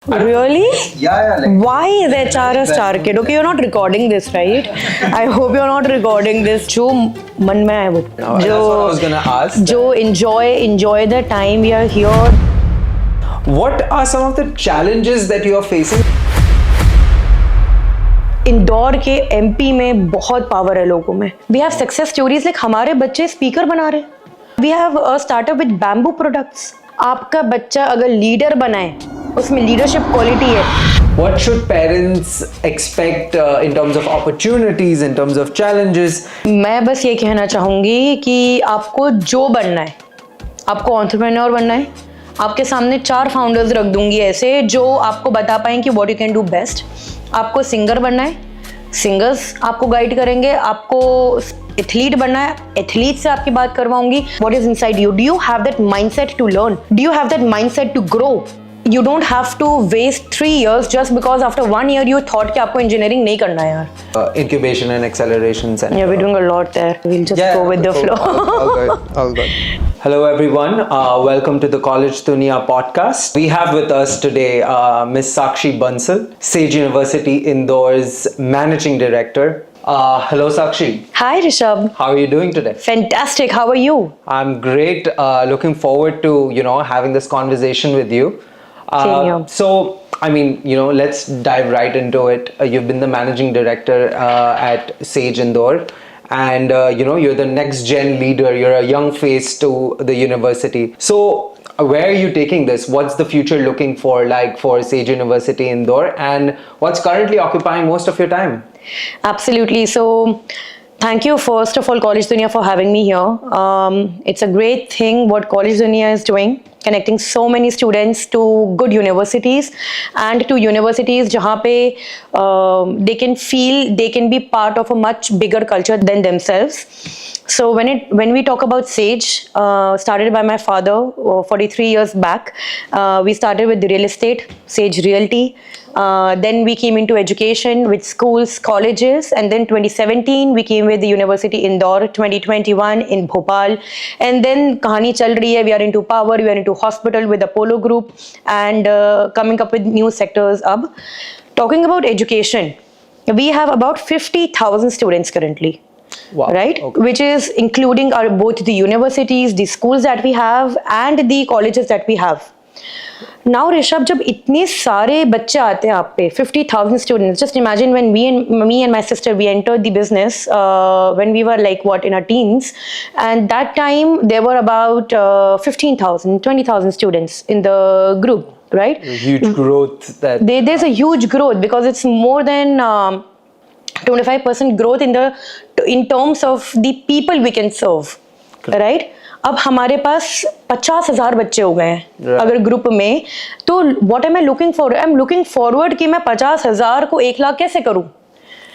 Really? Yeah. Why is HR a star kid? Okay, you're not recording this, right? I hope you're not recording this. जो मन में आए वो That's what I was gonna ask. जो enjoy the time we are here. What are some of the challenges that you are facing? Indore के MP में बहुत power है लोगों में. We have success stories like हमारे बच्चे स्पीकर बना रहे. We have a startup with bamboo products. आपका बच्चा अगर लीडर बनाए उसमें लीडरशिप क्वालिटी है. What should parents expect in terms of opportunities, in terms of challenges? मैं बस ये कहना चाहूँगी कि आपको जो बनना है, आपको एंटरप्रेन्योर बनना है. आपके सामने 4 फाउंडर्स रख दूंगी ऐसे जो आपको बता पाएं कि what you can do best. आपको सिंगर बनना है, सिंगर्स आपको गाइड करेंगे. आपको एथलीट बनना है, एथलीट से आपकी बात करवाऊंगी. What is inside you? Do you have that mindset to learn? Do you have that mindset to grow? You don't have to waste 3 years just because after 1 year you thought कि आपको engineering नहीं करना है यार. Incubation and acceleration center. Yeah, we're doing a lot there. We'll just go with the flow. All good. Hello everyone. Welcome to the College Dunia podcast. We have with us today Miss Sakshi Bansal, Sage University Indoor's Managing Director. Hello Sakshi. Hi Rishabh. How are you doing today? Fantastic. How are you? I'm great. Looking forward to having this conversation with you. Same here. So, I mean, let's dive right into it. You've been the managing director at Sage Indoor, and you're the next gen leader. You're a young face to the university. So, where are you taking this? What's the future looking for, like for Sage University Indoor, and what's currently occupying most of your time? Absolutely. So, thank you first of all, College Dunia, for having me here. It's a great thing what College Dunia is doing, connecting so many students to good universities and to universities जहाँ पे they can feel they can be part of a much bigger culture than themselves. So when we talk about Sage, started by my father 43 years back. We started with real estate, Sage Realty. Then we came into education with schools, colleges, and then 2017 we came with the University Indore, 2021 in Bhopal, and then kahani chal rahi hai. We are into power, we are into hospital with Apollo Group, and coming up with new sectors. Ab talking about education, we have about 50,000 students currently. Wow. Right? Okay. Which is including both the universities, the schools that we have, and the colleges that we have. Now Rishabh, जब इतने सारे बच्चे आते हैं आप पे 50,000 students, just imagine when me and my sister we entered the business when we were like in our teens, and that time there were about 15,000 20,000 students in the group, right? A huge growth that There's a huge growth because it's more than 25% growth in terms of the people we can serve. Correct. Right? अब हमारे पास 50,000 बच्चे हो गए हैं अगर group में. तो what am I looking for? I'm looking forward कि मैं 50,000 को 1 लाख कैसे करूं?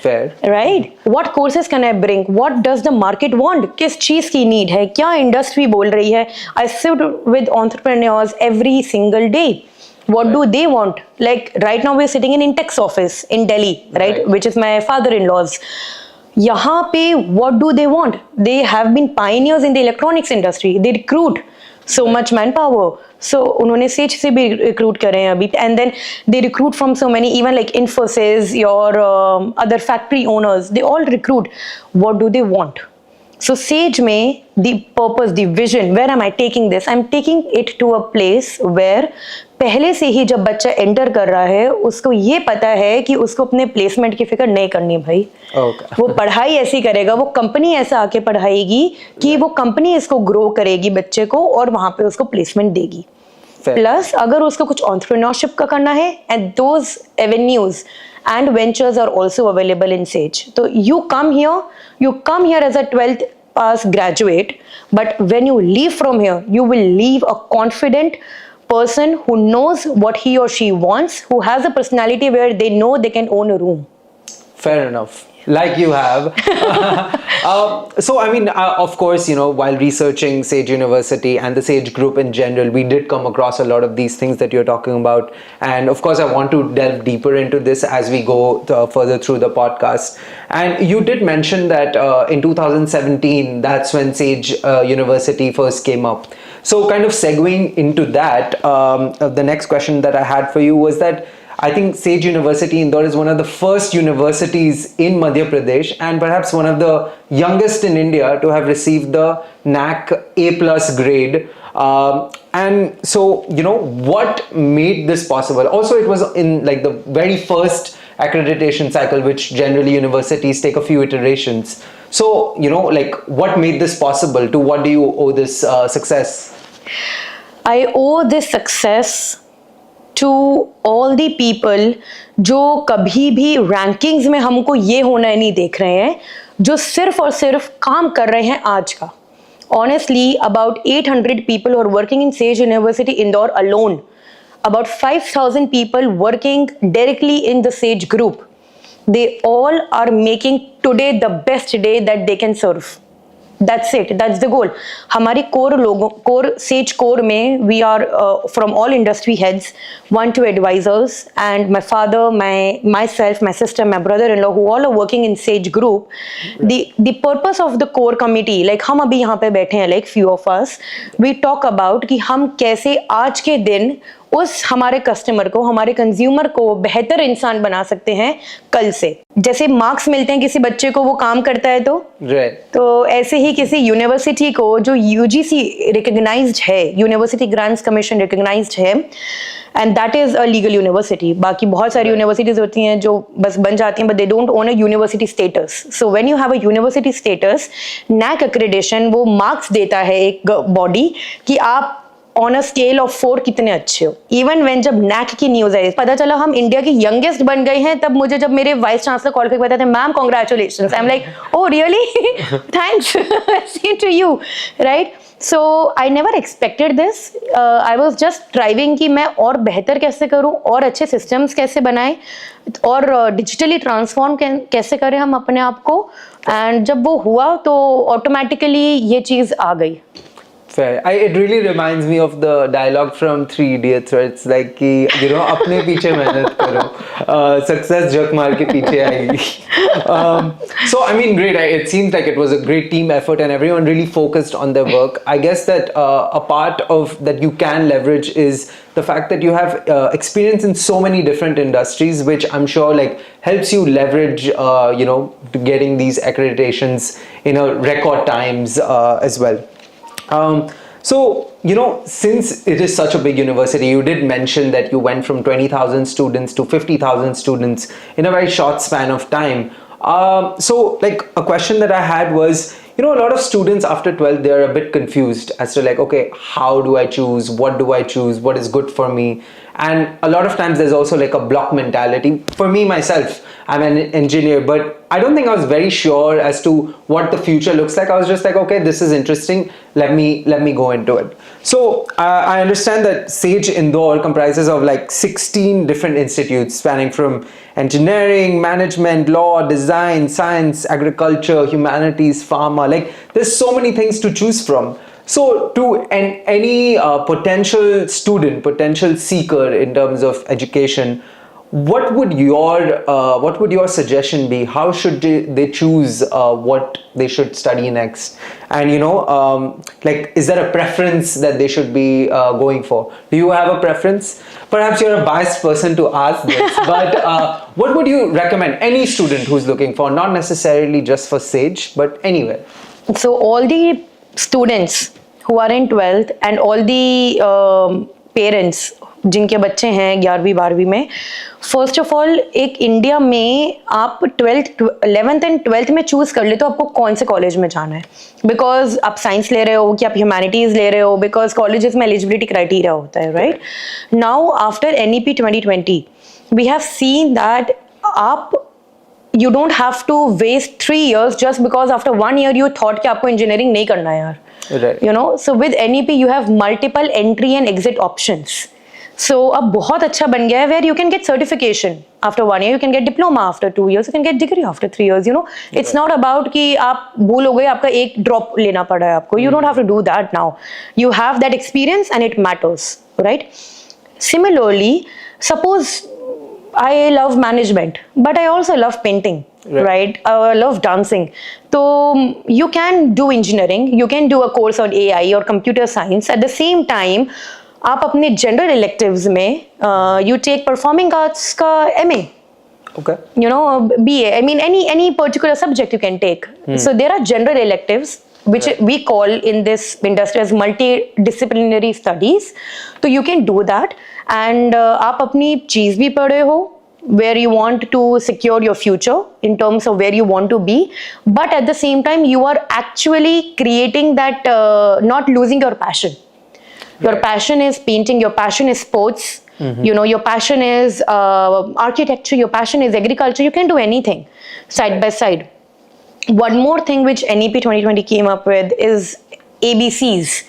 fair. Right? What courses can I bring? What does the market want? किस चीज की नीड है? क्या इंडस्ट्री बोल रही है? I sit with entrepreneurs every single day. What do they want? Like right now we're sitting in Intex office in Delhi, right? Which is my father-in-law's. यहाँ पे what do they want? They have been pioneers in the electronics industry. They recruit so much manpower. So उन्होंने Sage से भी recruit करे हैं अभी, and then they recruit from so many, even like Infosys, your other factory owners. They all recruit. What do they want? So Sage में the purpose, the vision, where am I taking this? I'm taking it to a place where पहले से ही जब बच्चा enter कर रहा है उसको ये पता है कि उसको अपने प्लेसमेंट की फिक्र नहीं करनी भाई. Okay. वो पढ़ाई ऐसी करेगा, वो कंपनी ऐसा आके पढ़ाएगी कि वो कंपनी इसको ग्रो करेगी बच्चे को और वहां पे उसको प्लेसमेंट देगी. प्लस अगर उसको कुछ एंटरप्रेन्योरशिप का करना है, and those avenues and ventures are also available in Sage. So you come here as a 12th pass graduate, but when you leave from here, you will leave a confident person who knows what he or she wants, who has a personality where they know they can own a room. Fair enough. Like you have. So, I mean, of course, while researching Sage University and the Sage Group in general, we did come across a lot of these things that you're talking about. And of course, I want to delve deeper into this as we go further through the podcast. And you did mention that in 2017, that's when Sage University first came up. So kind of segueing into that, the next question that I had for you was that I think Sage University Indore is one of the first universities in Madhya Pradesh and perhaps one of the youngest in India to have received the NAC A+ grade. And so, what made this possible? Also, it was in like the very first accreditation cycle, which generally universities take a few iterations. So, like what made this possible? To what do you owe this success? I owe this success to all the people जो कभी भी rankings में हमको ये होना नहीं देख रहे हैं, जो सिर्फ और सिर्फ काम कर रहे हैं आज का. Honestly, about 800 people who are working in Sage University Indore alone, about 5,000 people working directly in the Sage group, they all are making today the best day that they can serve. That's it. That's the goal. हमारी core Sage core में we are from all industry heads, 1 to advisors, and my father, myself, my sister, my brother-in-law, who all are working in Sage group. The purpose of the core committee, like हम अभी यहाँ पे बैठे हैं, like few of us, we talk about कि हम कैसे आज के दिन उस हमारे कस्टमर को, हमारे कंज्यूमर को बेहतर इंसान बना सकते हैं कल से. जैसे मार्क्स मिलते हैं किसी बच्चे को, वो काम करता है तो ऐसे ही किसी यूनिवर्सिटी को जो यूजीसी रिकॉग्नाइज्ड है, यूनिवर्सिटी ग्रांट्स कमीशन रिकॉग्नाइज्ड है, and that is a legal university. बाकी बहुत सारी यूनिवर्सिटीज होती हैं जो बस बन जाती हैं, but they don't own a university status. So when you have a university status, NAAC accreditation वो मार्क्स देता है एक बॉडी कि आप ऑन अ स्केल ऑफ 4 कितने अच्छे हो. इवन व्हेन जब नैक की न्यूज आई, पता चला हम इंडिया के यंगेस्ट बन गए हैं, तब मुझे जब मेरे वाइस चांसलर कॉल करके बताते, ma'am congratulations, I am like oh really, thanks, same to you, right. So I never expected this. I was just driving कि मैं और बेहतर कैसे करूं, और अच्छे सिस्टम्स कैसे बनाएं, और डिजिटली ट्रांसफॉर्म कैसे करें हम अपने आप को. एंड जब वो हुआ तो ऑटोमेटिकली ये चीज़ आ गई. Fair. It really reminds me of the dialogue from Three Idiots, where it's like कि अपने पीछे मेहनत करो, success जक मार के पीछे आएगी. So I mean, great. It seems like it was a great team effort, and everyone really focused on their work. I guess that a part of that you can leverage is the fact that you have experience in so many different industries, which I'm sure like helps you leverage, to getting these accreditations in a record times as well. So, since it is such a big university, you did mention that you went from 20,000 students to 50,000 students in a very short span of time. So, like a question that I had was, a lot of students after 12th, they're a bit confused as to like, okay, how do I choose? What do I choose? What is good for me? And a lot of times there's also like a block mentality. For me, myself, I'm an engineer, but I don't think I was very sure as to what the future looks like. I was just like, okay, this is interesting. Let me go into it. So I understand that Sage Indore comprises of like 16 different institutes spanning from engineering, management, law, design, science, agriculture, humanities, pharma. Like there's so many things to choose from. So to any potential student, potential seeker in terms of education, what would your suggestion be? How should they choose what they should study next? And like, is there a preference that they should be going for? Do you have a preference? Perhaps you're a biased person to ask this, but what would you recommend any student who's looking for, not necessarily just for Sage, but anywhere? So all the students who are in 12th and all the parents जिनके बच्चे हैं 11वीं 12वीं में, first of all एक India में आप 11th and 12th में चूज कर ले तो आपको कौन से कॉलेज में जाना है. बिकॉज आप साइंस ले रहे हो कि आप ह्यूमैनिटीज ले रहे हो, बिकॉज कॉलेजेस में एलिजिबिलिटी क्राइटेरिया होता है, right. Now after NEP 2020 we have seen that you don't have to waste 3 years just because after 1 year you thought कि आपको engineering नहीं करना है यार. Right. So with NEP you have multiple entry and exit options. So अब बहुत अच्छा बन गया है where you can get certification after 1 year, you can get diploma after 2 years, you can get degree after 3 years. It's not about कि आप भूल हो गए, आपका एक drop लेना पड़ा है आपको. You don't have to do that now. You have that experience and it matters, right? Similarly, suppose I love management, but I also love painting, right? I love dancing. So you can do engineering, you can do a course on AI or computer science. At the same time, आप अपने general electives में you take performing arts का MA. Okay. You know, BA. I mean, any particular subject you can take. So there are general electives which we call in this industry as multidisciplinary studies. So you can do that, and आप अपनी चीज भी पढ़े हो where you want to secure your future in terms of where you want to be, but at the same time you are actually creating that, not losing your passion. Your passion is painting, your passion is sports, you know, your passion is architecture, your passion is agriculture. You can do anything side by side. One more thing which NEP 2020 came up with is ABCs.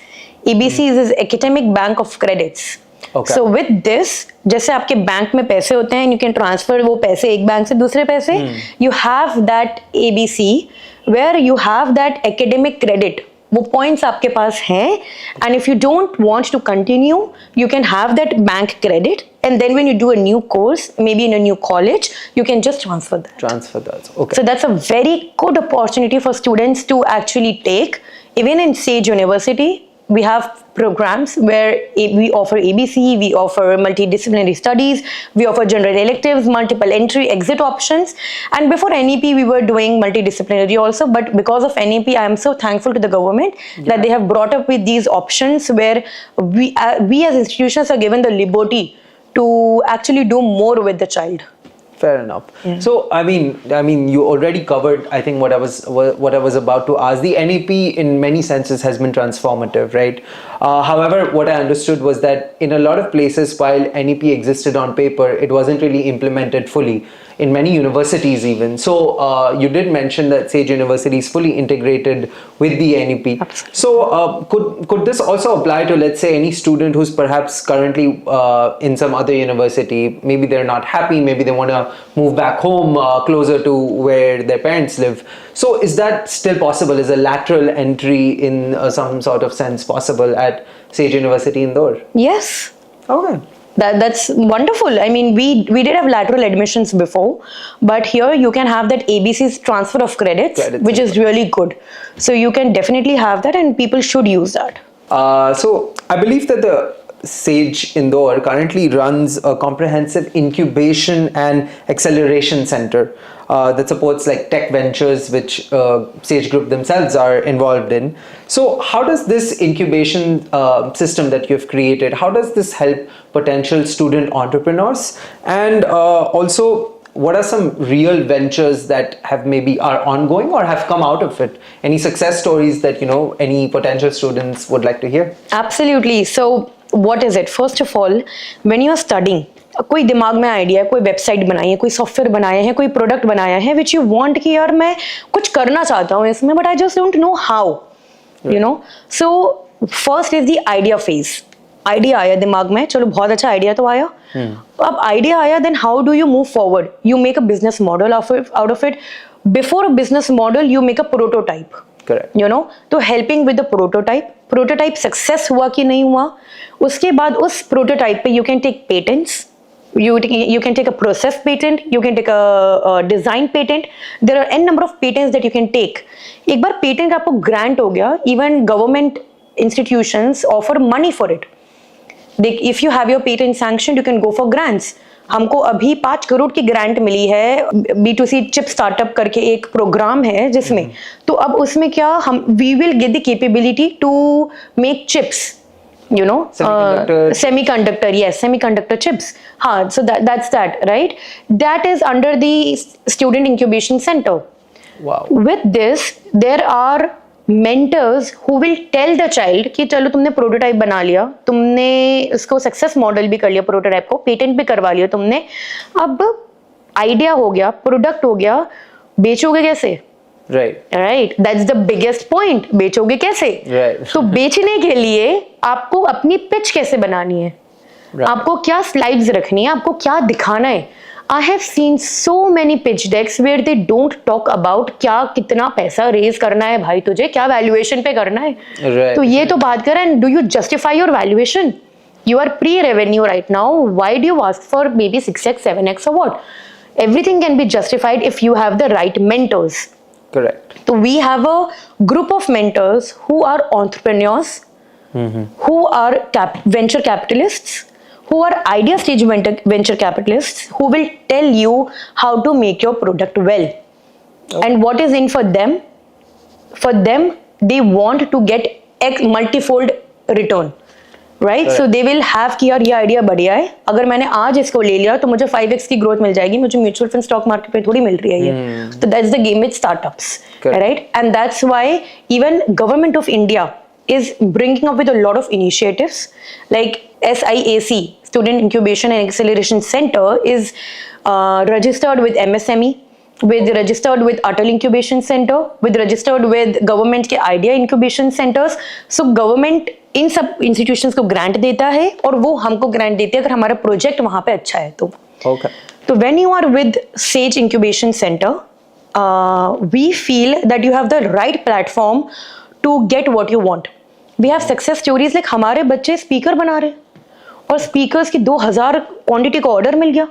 ABCs is Academic Bank of Credits. Okay. So with this, जैसे आपके bank में पैसे होते हैं, you can transfer वो पैसे एक bank से दूसरे पैसे. You have that ABC where you have that academic credit. वो points आपके पास हैं, and if you don't want to continue, you can have that bank credit, and then when you do a new course, maybe in a new college, you can just transfer that. Transfer that. Okay. So that's a very good opportunity for students to actually take. Even in Sage University, we have programs where we offer ABC, we offer multidisciplinary studies, we offer general electives, multiple entry exit options. And before NEP, we were doing multidisciplinary also, but because of NEP, I am so thankful to the government that they have brought up with these options where we as institutions are given the liberty to actually do more with the child. Fair enough. So I mean, you already covered, I think, what I was about to ask. The NEP, in many senses, has been transformative, right? However, what I understood was that in a lot of places, while NEP existed on paper, it wasn't really implemented fully in many universities, even. So you did mention that Sage University is fully integrated with the NEP. Absolutely. So could this also apply to, let's say, any student who's perhaps currently in some other university? Maybe they're not happy. Maybe they want to move back home, closer to where their parents live. So is that still possible? Is a lateral entry in some sort of sense possible at Sage University Indore? Yes. Okay. That's wonderful. I mean, we did have lateral admissions before, but here you can have that ABC's transfer of credits, which is really good. So you can definitely have that, and people should use that. So I believe that the Sage Indore currently runs a comprehensive incubation and acceleration center that supports like tech ventures, which Sage Group themselves are involved in. So how does this incubation system that you've created, how does this help potential student entrepreneurs? And also, what are some real ventures that have maybe are ongoing or have come out of it? Any success stories that, you know, any potential students would like to hear? Absolutely. So what is it? First of all, when you are studying, कोई दिमाग में idea है, कोई website बनाई है, कोई software बनाया है, कोई प्रोडक्ट बनाया है, विच यू वांट कि यार मैं कुछ करना चाहता हूँ इसमें, but I just don't know how, you know. So first is the idea phase. Idea आया दिमाग में, चलो बहुत अच्छा आइडिया तो आया. अब आइडिया आया, then how do you move forward? You make a business model out of it. Before a business model you make a prototype. Correct. You know, तो helping with the prototype success हुआ कि नहीं हुआ, उसके बाद उस prototype पे you can take patents, you can take a process patent, you can take a design patent. There are n number of patents that you can take. एक बार patent आपको ग्रांट हो गया, even government institutions offer money for it. If you have your patent sanction, you can go for grants. हमको अभी 5 करोड़ की grant मिली है, B2C chip startup करके एक प्रोग्राम है जिसमें, तो अब उसमें क्या हम we will get the capability to make chips, you know, semiconductor, yes, semiconductor chips. So that's that, right? That is under the student incubation center. Wow. With this, there are mentors who will tell the child कि चलो तुमने prototype बना लिया, तुमने इसको success model भी कर लिया, प्रोटोटाइप को पेटेंट भी करवा लिया तुमने, अब आइडिया हो गया, प्रोडक्ट हो गया, बेचोगे कैसे? Right, that's the biggest point. बेचोगे कैसे? तो बेचने के लिए आपको अपनी पिच कैसे बनानी है, आपको क्या स्लाइड्स रखनी है, आपको क्या दिखाना है. I have seen so many pitch decks where they don't talk about क्या कितना पैसा रेज करना है भाई, तुझे क्या वैल्यूएशन पे करना है. तो ये तो बात कर रहा है, do you justify your valuation? You are pre-revenue right now. Why do you ask for maybe 6x, 7x or what? Everything can be justified if you have the right mentors. Correct. So we have a group of mentors who are entrepreneurs, who are venture capitalists, who are idea stage venture capitalists, who will tell you how to make your product well. And what is in for them? For them, they want to get multifold return. Right? So they will have कि यार ये idea बढ़िया है, अगर मैंने आज इसको ले लिया तो मुझे 5x की ग्रोथ मिल जाएगी, मुझे म्यूचुअल फंड स्टॉक मार्केट पे थोड़ी मिल रही है ये. तो that's the game with startups, right? And that's why even government of India is bringing up with a lot of initiatives like SIAC, Student Incubation and Acceleration Center, is registered with MSME, with registered with Atal Incubation Center, with registered with government के Idea Incubation Centers. So government इन सब institutions को grant देता है और वो हमको grant देते हैं अगर हमारा प्रोजेक्ट वहां पे अच्छा है तो. Okay. तो when you are with Sage Incubation Center, we feel that you have the right platform to get what you want. We have success stories like हमारे बच्चे स्पीकर बना रहे और स्पीकर्स की 2000 क्वांटिटी का ऑर्डर मिल गया.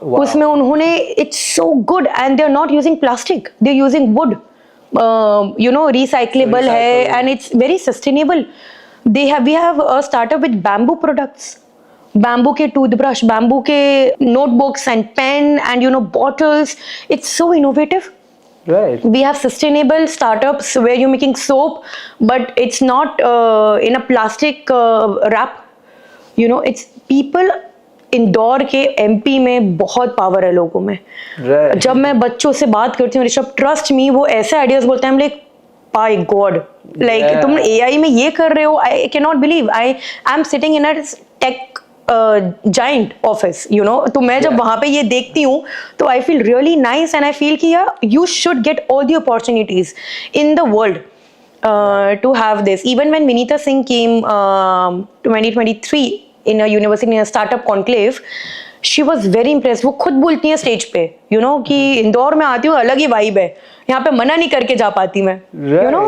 Wow. उसमें उन्होंने it's so good and they are not using plastic, they are using wood, recyclable है and it's very sustainable. We have a startup with bamboo products, bamboo ke toothbrush, bamboo ke notebooks and pen and bottles. It's so innovative. Right. We have sustainable startups where you're making soap, but it's not in a plastic wrap. It's people. Indore के MP में बहुत power है लोगों में. Right. जब मैं बच्चों से बात करती हूँ ऋषभ, ट्रस्ट मी, वो ऐसे आइडियाज बोलते हैं, हम लाइक by God, like तुम AI में ये कर रहे हो, I cannot believe I am sitting in a tech giant office, तो मैं जब वहाँ पे ये देखती हूँ तो I feel really nice and I feel कि यार you should get all the opportunities in the world to have this. Even when Vinita Singh came 2023 in a university in a startup conclave, she was very impressed. वो खुद बोलती है stage पे कि इंदौर में आती हूँ अलग ही वाइब है, यहाँ पे मना नहीं करके जा पाती मैं.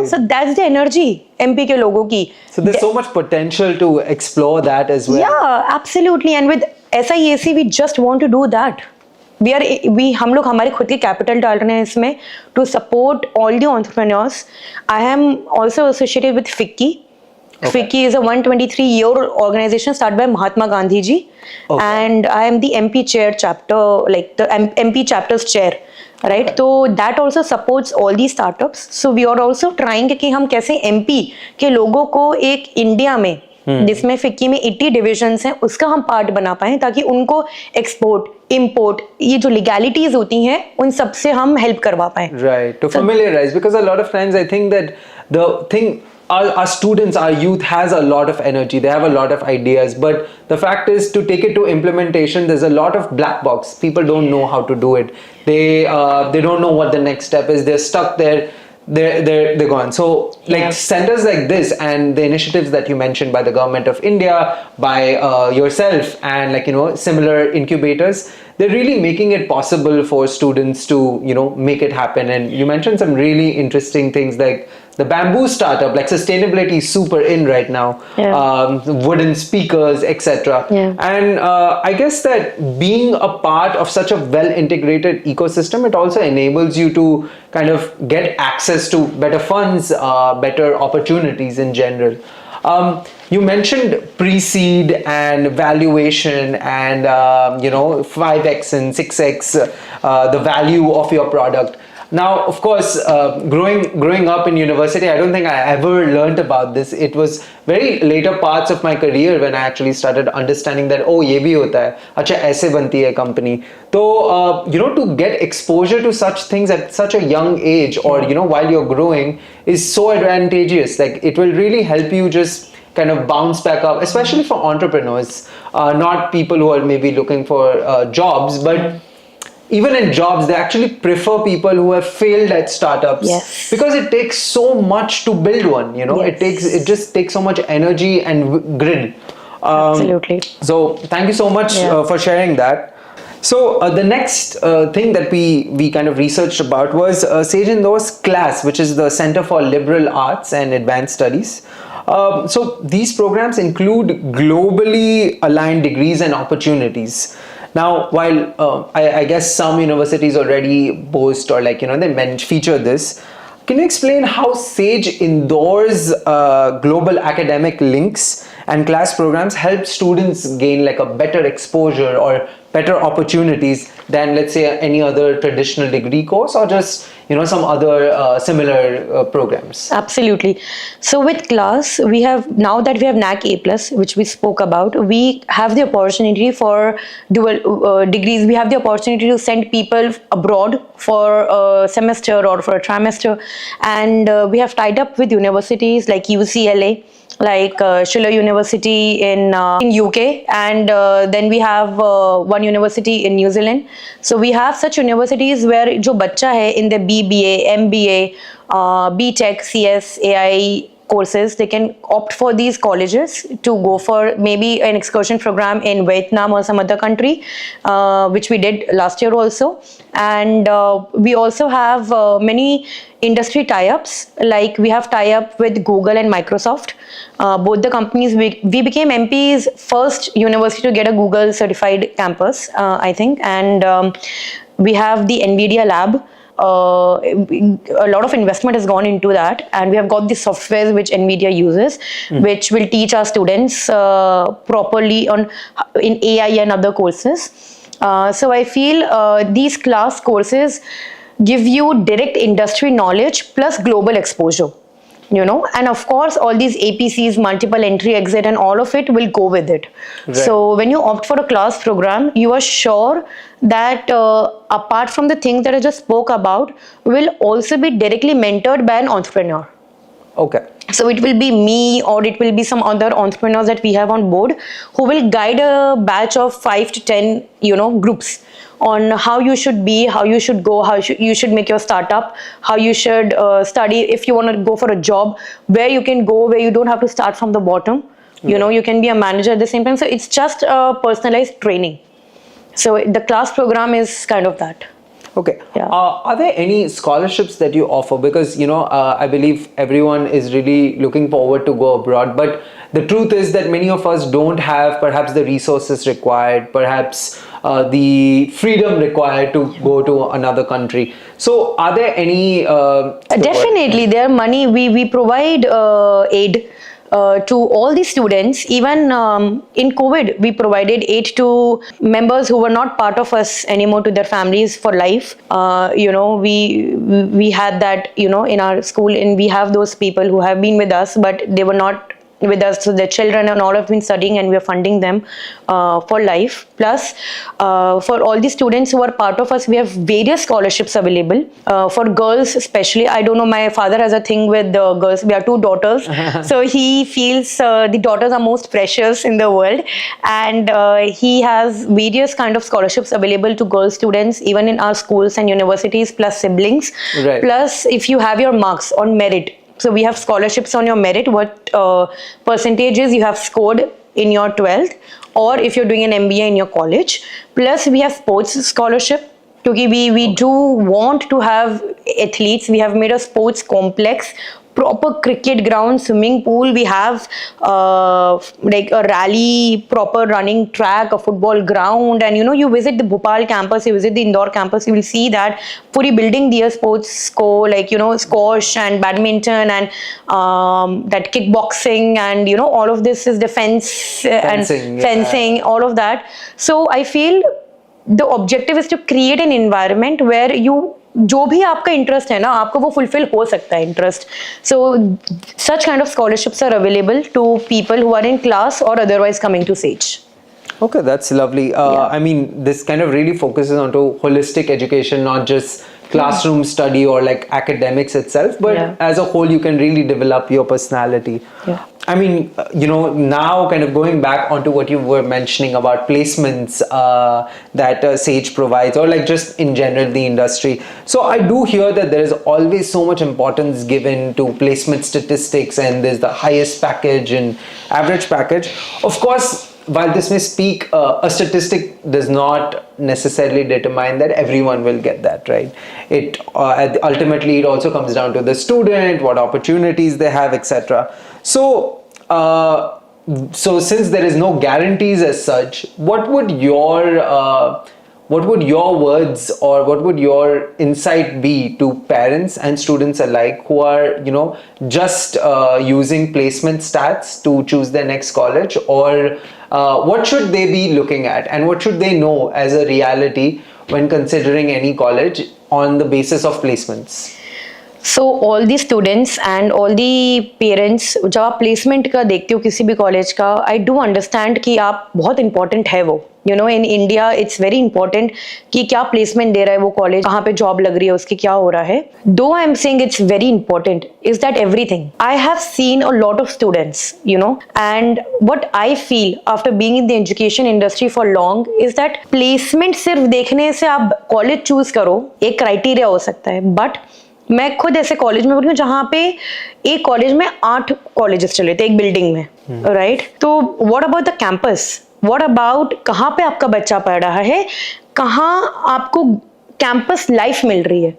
So that's the energy MP के लोगों की. So there's so much potential to explore that as well. Yeah, absolutely. And with SIAC we just want to do that. हम लोग हमारे खुद के कैपिटल डाल रहे हैं इसमें to support all the entrepreneurs. I am also associated with FICCI. Okay. FICCI is a 123-year organization started by Mahatma Gandhi ji. Okay. And I am the MP chair chapter, like the MP chapter's chair, right? Okay. So that also supports all these startups. So we are also trying कि हम कैसे MP के लोगों को एक India में जिसमें FICCI में 80 डिविजन्स हैं उसका हम पार्ट बना पाएं ताकि उनको एक्सपोर्ट, इम्पोर्ट, ये जो लीगैलिटीज होती हैं उन सब से हम हेल्प करवा पाएं. Right, to familiarize, because a lot of times I think that the thing, our students, our youth has a lot of energy, they have a lot of ideas, but the fact is to take it to implementation, there's a lot of black box. People don't know how to do it. They don't know what the next step is. They're stuck there. They're gone. So like centers like this and the initiatives that you mentioned by the government of India, by yourself, and like similar incubators, they're really making it possible for students to make it happen. And you mentioned some really interesting things like the bamboo startup, like sustainability is super in right now. Wooden speakers, etc. And I guess that being a part of such a well integrated ecosystem, it also enables you to kind of get access to better funds, better opportunities in general. You mentioned pre-seed and valuation and 5x and 6x the value of your product. Now, of course, growing up in university, I don't think I ever learned about this. It was very later parts of my career when I actually started understanding that, oh, ये भी होता है, अच्छा ऐसे बनती है company. So, to get exposure to such things at such a young age, or while you're growing, is so advantageous. Like it will really help you just kind of bounce back up, especially for entrepreneurs, not people who are maybe looking for jobs, but even in jobs, they actually prefer people who have failed at startups. Yes. Because it takes so much to build one, Yes. it just takes so much energy and grit. Absolutely. So thank you so much for sharing that. So the next thing that we kind of researched about was Sage Indoor's CLAS, which is the Center for Liberal Arts and Advanced Studies. So these programs include globally aligned degrees and opportunities. Now, while I guess some universities already boast or like, they feature this, can you explain how SAGE Indoor's global academic links and class programs help students gain like a better exposure or better opportunities than, let's say, any other traditional degree course or just some other similar programs? Absolutely. So with class, we have, now that we have NAC A plus, which we spoke about, we have the opportunity for dual degrees. We have the opportunity to send people abroad for a semester or for a trimester, and we have tied up with universities like UCLA, like Schiller University in UK, and then we have one university in New Zealand. So we have such universities where जो बच्चा है in the BBA, MBA, BTech, CS, AI courses, they can opt for these colleges to go for maybe an excursion program in Vietnam or some other country, which we did last year also. And we also have many industry tie-ups, like we have tie-up with Google and Microsoft. Both the companies, we became MP's first university to get a Google certified campus, I think. And we have the NVIDIA lab. A lot of investment has gone into that, and we have got the software which NVIDIA uses, which will teach our students properly in AI and other courses. So I feel these class courses give you direct industry knowledge plus global exposure, and of course all these APCs, multiple entry exit, and all of it will go with it. Right. So when you opt for a class program, you are sure that apart from the things that I just spoke about, will also be directly mentored by an entrepreneur. Okay. So it will be me, or it will be some other entrepreneurs that we have on board who will guide a batch of 5 to 10, groups on how you should be, how you should go, how you should make your startup, how you should study if you want to go for a job, where you can go, where you don't have to start from the bottom. You can be a manager at the same time. So it's just a personalized training. So the class program is kind of that. Okay. Yeah. Are there any scholarships that you offer? Because, I believe everyone is really looking forward to go abroad. But the truth is that many of us don't have perhaps the resources required, perhaps the freedom required to go to another country. So are there any... Definitely, there are money. We provide aid to all the students. Even in COVID, we provided aid to members who were not part of us anymore, to their families for life. We had that, in our school, and we have those people who have been with us, but they were not with us. So their children and all have been studying, and we are funding them for life. Plus, for all the students who are part of us, we have various scholarships available. For girls especially, I don't know, my father has a thing with the girls. We have 2 daughters. So he feels the daughters are most precious in the world. And he has various kind of scholarships available to girl students, even in our schools and universities, plus siblings. Right. Plus, if you have your marks on merit, so we have scholarships on your merit, what percentages you have scored in your 12th, or if you're doing an MBA in your college. Plus we have sports scholarship. We do want to have athletes. We have made a sports complex, proper cricket ground, swimming pool. We have like a rally, proper running track, a football ground. And you visit the Bhopal campus, you visit the Indore campus, you will see that puri building their sports like squash and badminton and that kickboxing, and all of this is defense and fencing, all of that. So I feel the objective is to create an environment where जो भी आपका interest है ना, आपको वो fulfil हो सकता है interest. So such kind of scholarships are available to people who are in class or otherwise coming to SAGE. Okay, that's lovely. I mean, this kind of really focuses onto holistic education, not just classroom study or like academics itself, but as a whole, you can really develop your personality. Yeah. I mean, now kind of going back onto what you were mentioning about placements that SAGE provides, or like just in general the industry. So I do hear that there is always so much importance given to placement statistics, and there's the highest package and average package. Of course, while this may speak, a statistic does not necessarily determine that everyone will get that, right? It ultimately it also comes down to the student, what opportunities they have, etc. So since there is no guarantees as such, what would your words or what would your insight be to parents and students alike who are, you know, just using placement stats to choose their next college, or what should they be looking at and what should they know as a reality when considering any college on the basis of placements? So all the students and all the parents, जब आप placement का देखते हो किसी भी college का, I do understand कि आप बहुत इंपॉर्टेंट है वो, you know, in India it's very important कि क्या प्लेसमेंट दे रहा है वो कॉलेज, कहाँ पे जॉब लग रही है उसकी, क्या हो रहा है. दो I am saying it's very important is that everything. I have seen a lot of students, you know, and what I feel after being in the education industry for long is that placement सिर्फ देखने से आप college choose करो एक criteria हो सकता है, but मैं खुद ऐसे कॉलेज में पढ़ी हूँ जहाँ पे एक कॉलेज में 8 कॉलेजेस चले थे एक बिल्डिंग में, राइट? तो what about the campus, what about कहाँ पे आपका बच्चा पढ़ रहा है, कहाँ आपको कैंपस लाइफ मिल रही है,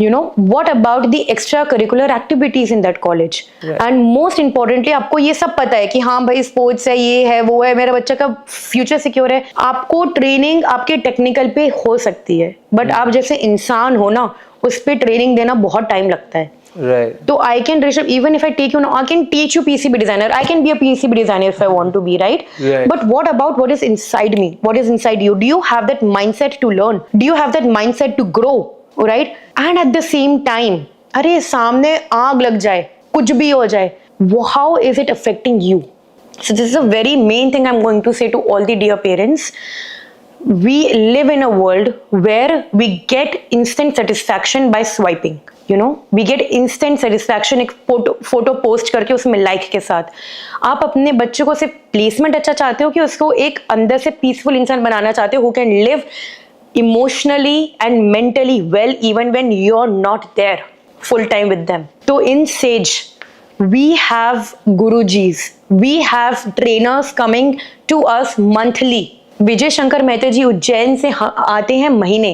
you know, what about the extracurricular activities in that college, and most importantly आपको ये सब पता है कि हाँ भाई स्पोर्ट्स है, ये है, वो है, मेरा बच्चा का फ्यूचर सिक्योर है. आपको ट्रेनिंग आपके टेक्निकल पे हो सकती है, बट आप जैसे इंसान हो ना, उस पे ट्रेनिंग देना बहुत टाइम लगता है. Right. So I can, Rishabh, even if I take you now, I can teach you PCB designer. I can be a PCB designer if I want to be, right? Right. But what about what is inside me? What is inside you? Do you have that mindset to learn? Do you have that mindset to grow? Right? And at the same time, अरे सामने आग लग जाए, कुछ भी हो जाए, how is it affecting you? So this is a very main thing I'm going to say to all the dear parents. We live in a world where we get instant satisfaction by swiping. You know, we get instant satisfaction एक photo post करके उसमें like के साथ. आप अपने बच्चे को सिर्फ प्लेसमेंट अच्छा चाहते हो कि उसको एक अंदर से पीसफुल इंसान बनाना चाहते हो, who can live emotionally and mentally well even when you're not there full time with them. So in Sage, we have Gurujis, we have trainers coming to us monthly. Vijay Shankar Mehta जी उज्जैन से आते हैं महीने,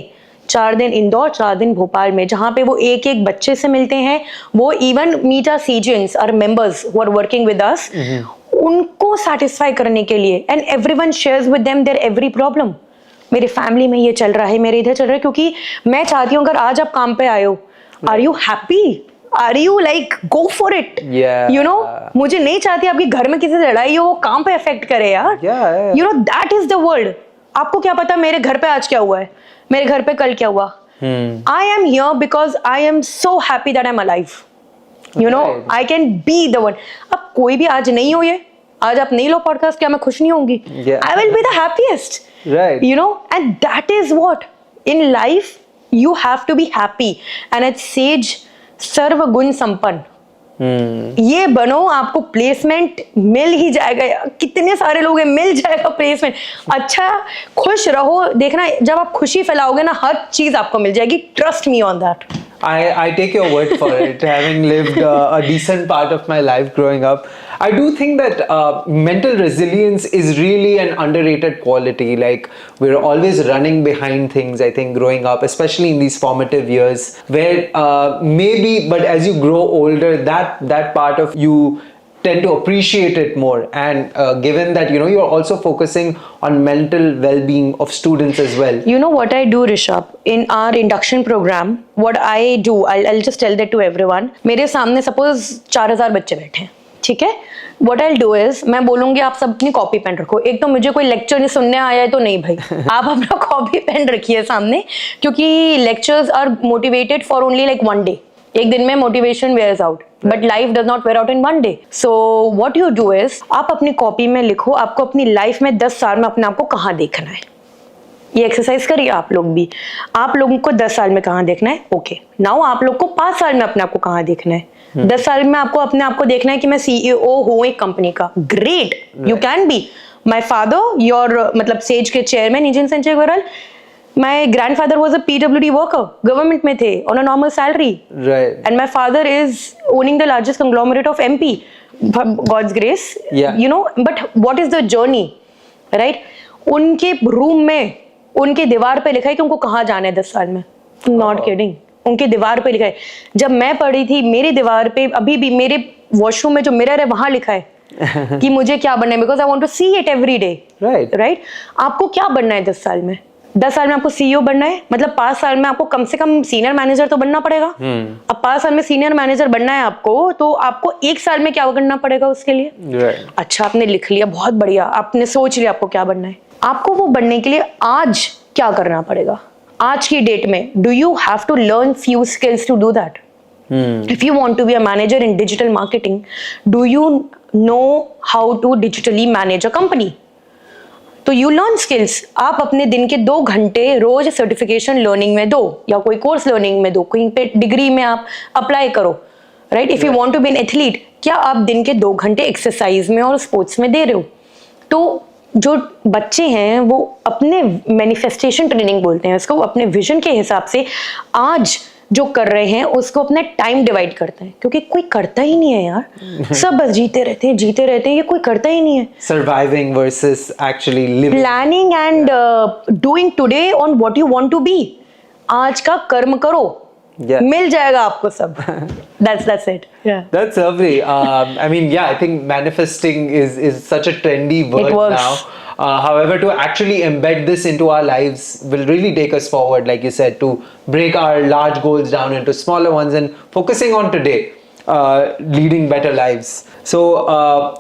4 दिन इंदौर, 4 दिन भोपाल में, जहाँ पे वो एक एक बच्चे से मिलते हैं. वो इवन मीट आवर सेजेंट्स और members who are working with us, उनको सेटिस्फाई करने के लिए, and everyone shares with them their every problem. मेरे फैमिली में ये चल रहा है, मेरे इधर चल रहा है, क्योंकि मैं चाहती हूँ अगर आज आप काम पे आए हो, are you happy, are you like go for it, you know. मुझे नहीं चाहती आपके घर में किसी से लड़ाई हो, काम पे अफेक्ट करे यार, you know, that is the world. आपको क्या पता मेरे घर पे आज क्या हुआ है, मेरे घर पे कल क्या हुआ. I am here because I am so happy that I am alive, you know, I can be the one. अब कोई भी आज नहीं हो, ये आज आप नहीं लो पॉडकास्ट, क्या मैं खुश नहीं होंगी? I will be the happiest, right? You know, and that is what in life you have to be happy. And at Sage, सर्व गुण संपन्न, ये बनो, आपको प्लेसमेंट मिल ही जाएगा यार. कितने सारे लोग हैं, मिल जाएगा प्लेसमेंट. अच्छा, खुश रहो, देखना जब आप खुशी फैलाओगे ना, हर चीज आपको मिल जाएगी. Trust me on that. I take your word for it. Having lived a decent part of my life growing up, I do think that mental resilience is really an underrated quality. Like, we're always running behind things, I think, growing up, especially in these formative years, where maybe, but as you grow older, that part of you tend to appreciate it more. And given that, you know, you're also focusing on mental well-being of students as well. You know what I do, Rishabh? In our induction program, what I do, I'll just tell that to everyone. मेरे सामने suppose 4000 बच्चे बैठे हैं, ठीक है? What I'll do is, मैं बोलूंगी आप सब अपनी कॉपी पेन रखो. एक तो मुझे कोई लेक्चर नहीं सुनने आया है तो नहीं भाई, आप अपना कॉपी पेन रखिए सामने, क्योंकि lectures are motivated for only like 1 day. एक दिन में motivation wears out, but life does not wear out in 1 day. So what you do is, आप अपनी कॉपी में लिखो आपको अपनी लाइफ में 10 साल में अपने आप को कहाँ देखना है. ये एक्सरसाइज करिए आप लोग भी. आप लोगों को 10 साल में कहाँ देखना है, ओके. नाउ आप लोग को 5 साल में अपने आप को कहाँ देखना है. 10 साल में आपको अपने आप को देखना है कि मैं CEO हूँ एक कंपनी का. Great, you can be. My father, your मतलब सेज के chairman Nitin Sanjay Goyal, my grandfather was a PWD worker, government में थे, on a normal salary. Right. And my father is owning the largest conglomerate of MP. God's grace. Yeah. You know, but what is the journey? Right? उनके room में उनके दीवार पे लिखा है कि उनको कहाँ जाना है 10 साल में. Not kidding. उनके दीवार पे लिखा है. जब मैं पढ़ी थी मेरी दीवार पे अभी भी मेरे वॉशरूम में जो मिरर है वहां लिखा है कि मुझे क्या बनना है, because I want to see it every day. Right? आपको क्या बनना है 10 साल में? 10 साल में आपको सीईओ बनना है, मतलब 5 साल में आपको कम से कम सीनियर मैनेजर तो बनना पड़ेगा. अब 5 साल में सीनियर मैनेजर बनना है आपको, तो आपको 1 साल में क्या करना पड़ेगा उसके लिए? अच्छा, आपने लिख लिया, बहुत बढ़िया, आपने सोच लिया आपको क्या बनना है. आपको वो बनने के लिए आज क्या करना पड़ेगा? आज की डेट में do you have to learn few skills to do that. If you want to be a manager in digital marketing, do you know how to digitally manage a company? तो यू लर्न स्किल्स. आप अपने दिन के 2 घंटे रोज certification learning में दो, या कोई कोर्स लर्निंग में दो, कोई पे डिग्री में आप अप्लाई करो. Right? If you want to be an athlete, क्या आप दिन के 2 घंटे एक्सरसाइज में और स्पोर्ट्स में दे रहे हो? तो जो बच्चे हैं वो अपने मैनिफेस्टेशन ट्रेनिंग बोलते हैं इसको, अपने विजन के हिसाब से आज जो कर रहे हैं उसको अपना टाइम डिवाइड करते हैं, क्योंकि कोई करता ही नहीं है यार. सब बस जीते रहते हैं, ये कोई करता ही नहीं है. Surviving versus actually living. Planning and doing today on what you want to be. आज का कर्म करो, मिल जाएगा आपको सब. That's it. Yeah. That's lovely. I mean, yeah, I think manifesting is such a trendy word It works. now. However, to actually embed this into our lives will really take us forward, like you said, to break our large goals down into smaller ones and focusing on today, leading better lives. So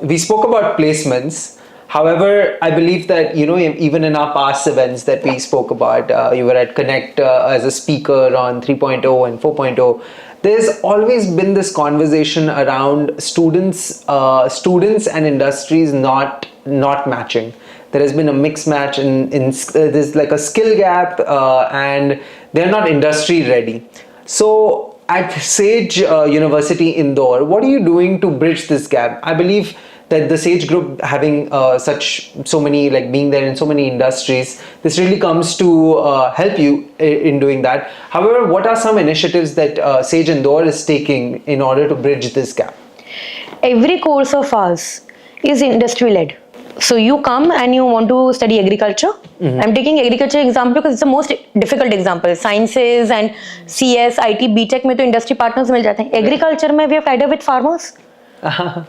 we spoke about placements. However, I believe that, you know, even in our past events that we spoke about, you were at Connect as a speaker on 3.0 and 4.0. There's always been this conversation around students and industries not matching. There has been a mixed match there's like a skill gap and they're not industry ready. So at Sage University Indore, what are you doing to bridge this gap? I believe that the Sage group having so many, like being there in so many industries, this really comes to help you in doing that. However, what are some initiatives that Sage Indore is taking in order to bridge this gap? Every course of ours is industry led. So you come and you want to study agriculture. I'm taking agriculture example because it's the most difficult example. Sciences and CS, IT, BTech में तो industry partners मिल जाते हैं. Agriculture में we have tied up with farmers.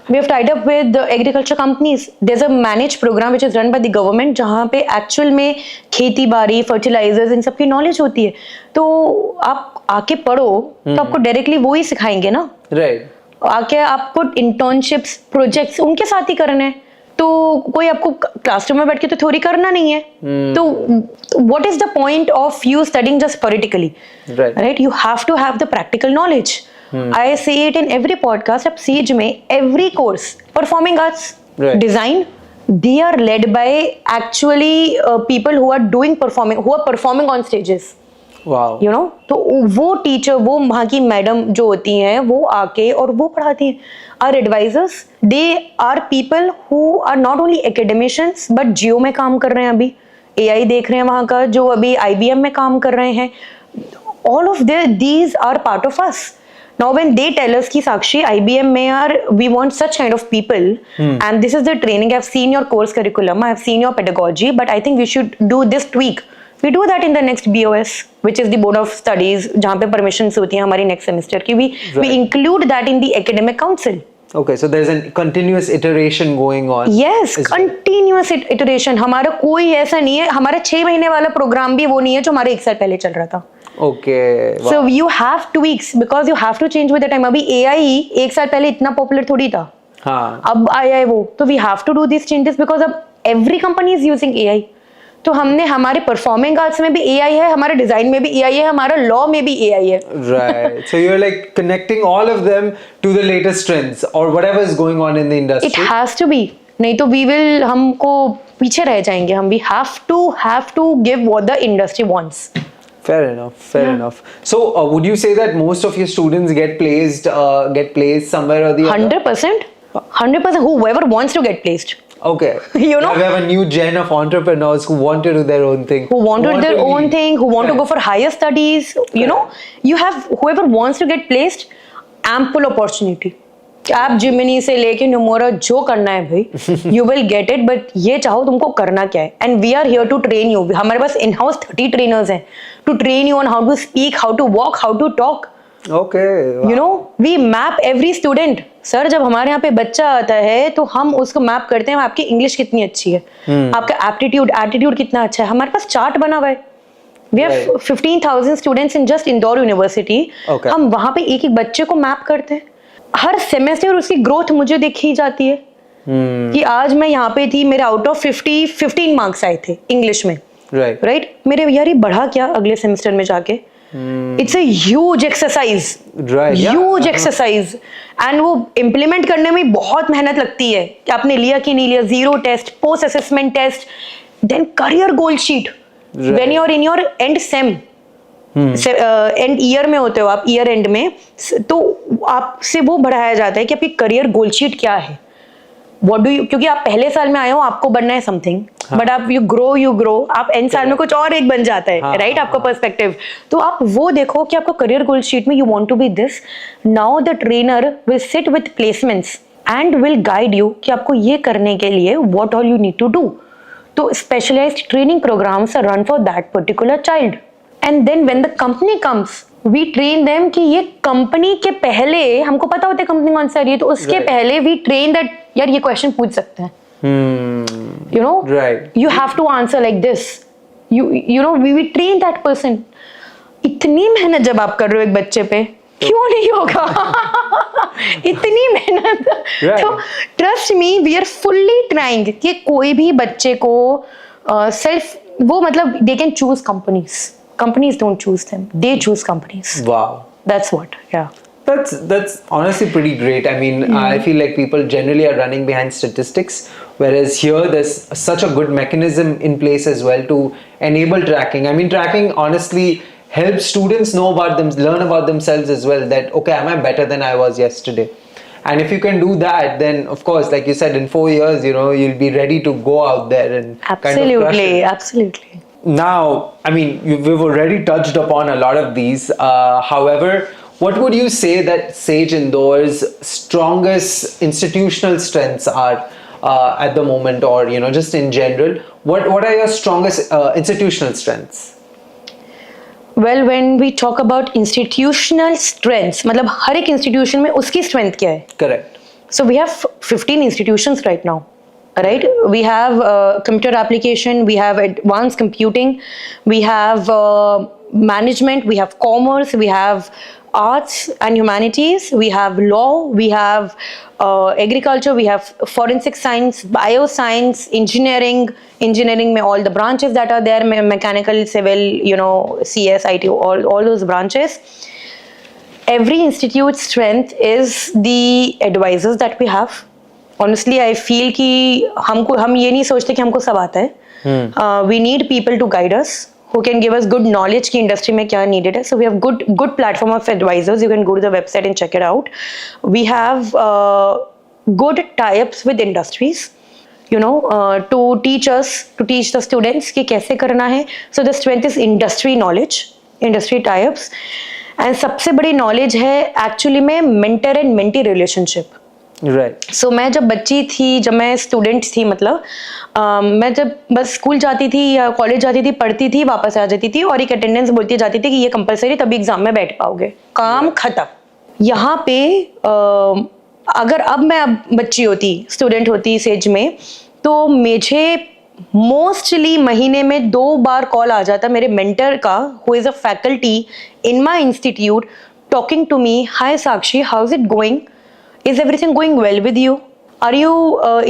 We have tied up with the agriculture companies. There's a managed program which is run by the government जहाँ पे actual में खेती बाड़ी, fertilizers इन सब की knowledge होती है. तो आप आके पढ़ो तो आपको directly वो ही सिखाएंगे ना. Right. आके आपको internships, projects उनके साथ ही करने हैं. तो कोई आपको क्लासरूम में बैठ के तो थ्योरी करना नहीं है. तो what is the point of you studying just theoretically? Right? You have to have the practical knowledge. I say it in every podcast. अब सीज में every course, performing arts, design, they are led by actually people who are performing on stages. Wow. You know, तो वो teacher, वो वहाँ की madam जो होती हैं वो आके और वो पढ़ाती हैं. Our advisors, they are people who are not only academicians but जियो में काम कर रहे हैं, अभी AI देख रहे हैं वहाँ का, जो अभी IBM में काम कर रहे हैं. All of these are part of us. Now when they tell us कि साक्षी IBM में we want such kind of people and this is the training, I've seen your course curriculum, I've seen your pedagogy, but I think we should do this tweak. We do that in the next BOS, which is the Board of Studies, जहाँ पे permissions होती हैं हमारी next semester की. We include that in the academic council. Okay, so there's a continuous iteration going on. Yes, continuous iteration. हमारा कोई ऐसा नहीं है, हमारा 6 महीने वाला प्रोग्राम भी वो नहीं है जो हमारे 1 साल पहले चल रहा था. Okay. Wow. So you have tweaks because you have to change with the time. अभी AI 1 साल पहले इतना पॉपुलर थोड़ी था. हाँ. अब आया है वो, तो we have to do these changes because अब every company is using AI. तो हमने हमारे परफॉर्मिंग आर्ट्स में भी AI है, हमारे डिजाइन में भी AI है, हमारा लॉ में भी AI है. Right. So you're like connecting all of them to the latest trends or whatever is going on in the industry. It has to be. नहीं तो we will, हमको पीछे रह जाएंगे हम. We have to give what the industry wants. Fair enough. So would you say that most of your students get placed somewhere or the other? 100%. Whoever wants to get placed. Okay. You know, we have a new gen of entrepreneurs who want to do their own thing. Who want to go for higher studies. You know, you have whoever wants to get placed, ample opportunity. आप Gemini से लेके न्यूमोरा जो करना है भाई, you will get it, but ये चाहो तुमको करना क्या है, and we are here to train you. हमारे पास इन हाउस 30 ट्रेनर्स हैं to train you on how to speak, how to walk, how to talk. Okay. You know, we map every student. Sir जब हमारे यहाँ पे बच्चा आता है तो हम उसको मैप करते हैं आपकी इंग्लिश कितनी अच्छी है, आपका एप्टीट्यूड एटीट्यूड कितना अच्छा है. हमारे पास चार्ट बना हुआ है. We have 15,000 students in just Indore university. हम वहां पे एक एक बच्चे को मैप करते हैं. हर सेमेस्टर उसकी ग्रोथ मुझे दिखी जाती है कि आज मैं यहाँ पे थी, मेरे आउट ऑफ 15 मार्क्स आए थे इंग्लिश में. राइट. मेरे यार ये बढ़ा क्या अगले सेमेस्टर में जाके. It's a huge exercise, huge exercise. And वो इम्प्लीमेंट करने में बहुत मेहनत लगती है कि आपने लिया कि नहीं लिया. Zero test, post assessment test, then career goal sheet when you are in your end sem, and year में होते हो आप, ईयर एंड में, तो आपसे वो बढ़ाया जाता है कि आपकी करियर गोल शीट क्या है. व्हाट डू यू, क्योंकि आप पहले साल में आए हो, आपको बनना है समथिंग, बट आप यू ग्रो, आप एंड साल में कुछ और एक बन जाता है. राइट. आपका पर्सपेक्टिव. तो आप वो देखो कि आपका करियर गोल शीट में you want to be this. Now the trainer will sit with placements and will guide you कि आपको ये करने के लिए what all you need to do. तो specialised training programmes are run for that particular child. And then when the company comes, we train them कि ये company के पहले, हमको पता होता है कंपनी कौन सा है, तो उसके पहले वी ट्रेन दैट यार ये क्वेश्चन पूछ सकते हैं. You know, you have to answer like this. You know, we train that person. इतनी मेहनत जब आप कर रहे हो एक बच्चे पे, क्यों नहीं होगा? इतनी मेहनत. तो trust me, we are fully trying कि कोई भी बच्चे को सेल्फ, वो मतलब they can choose companies. Companies don't choose them. They choose companies. Wow. That's what. Yeah. That's honestly pretty great. I mean, I feel like people generally are running behind statistics, whereas here there's such a good mechanism in place as well to enable tracking. I mean, tracking honestly helps students know about them, learn about themselves as well. That okay, am I better than I was yesterday? And if you can do that, then of course, like you said, in 4 years, you know, you'll be ready to go out there and kind of crush it. Absolutely. Now, I mean, we've already touched upon a lot of these. However, what would you say that Sage Indoor's strongest institutional strengths are at the moment, or you know, just in general? What are your strongest institutional strengths? Well, when we talk about institutional strengths, मतलब हर एक institution में उसकी strength क्या है? Correct. So we have 15 institutions right now. Right, we have computer application, we have advanced computing, we have management, we have commerce, we have arts and humanities, we have law, we have agriculture, we have forensic science, bioscience, engineering में all the branches that are there, mechanical, civil, you know, CS, IT, all those branches. Every institute's strength is the advisors that we have. Honestly, I feel कि हम ये नहीं सोचते कि हमको सब आता है. We need people to guide us, who can give us good knowledge कि industry में क्या needed है. So we have good platform of advisors. You can go to the website and check it out. We have good tie-ups with industries, you know, to teach the students कि कैसे करना है. So the strength is industry knowledge, industry tie-ups, and सबसे बड़ी knowledge है actually में mentor and mentee relationship. Right. So मैं जब बच्ची थी, जब मैं स्टूडेंट थी, मतलब मैं जब बस स्कूल जाती थी या कॉलेज जाती थी, पढ़ती थी, वापस आ जाती थी और एक अटेंडेंस बोलती जाती थी कि ये कंपलसरी, तभी एग्जाम में बैठ पाओगे. काम खत्म. यहाँ पे अगर अब मैं बच्ची होती, स्टूडेंट होती सेज में, तो मुझे मोस्टली महीने में 2 बार कॉल आ जाता मेरे मेंटर का, who is a faculty in my institute, talking to me, hi Sakshi, how is it going? Is everything going well with you? Are you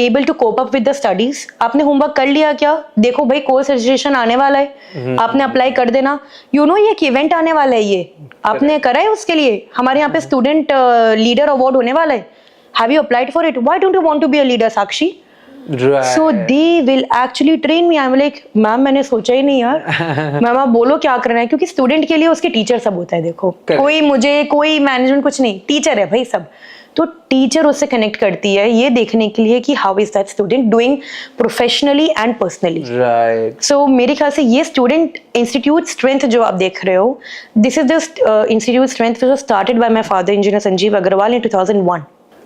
able to cope up with the studies? आपने homework कर लिया क्या? देखो भाई, course registration आने वाला है, आपने अप्लाई कर देना. यू नो, ये एक इवेंट आने वाला है, ये आपने करा है उसके लिए? हमारे यहाँ पे स्टूडेंट लीडर अवार्ड होने वाला है. Have you applied for it? Why don't you want to be a leader, Sakshi? Right. So they will actually train me. I'm like, ma'am मैंने सोचा ही नहीं यार. मैम आप बोलो क्या करना है, क्योंकि स्टूडेंट के लिए उसके टीचर सब होता है. देखो, कोई मैनेजमेंट कुछ नहीं, टीचर है भाई सब. तो टीचर उससे कनेक्ट करती है ये देखने के लिए कि how is that student doing professionally and personally. Right. So मेरे ख्याल से ये स्टूडेंट इंस्टीट्यूट स्ट्रेंथ जो आप देख रहे हो, this is the institute strength which was started by my father engineer Sanjeev Agarwal in 2001.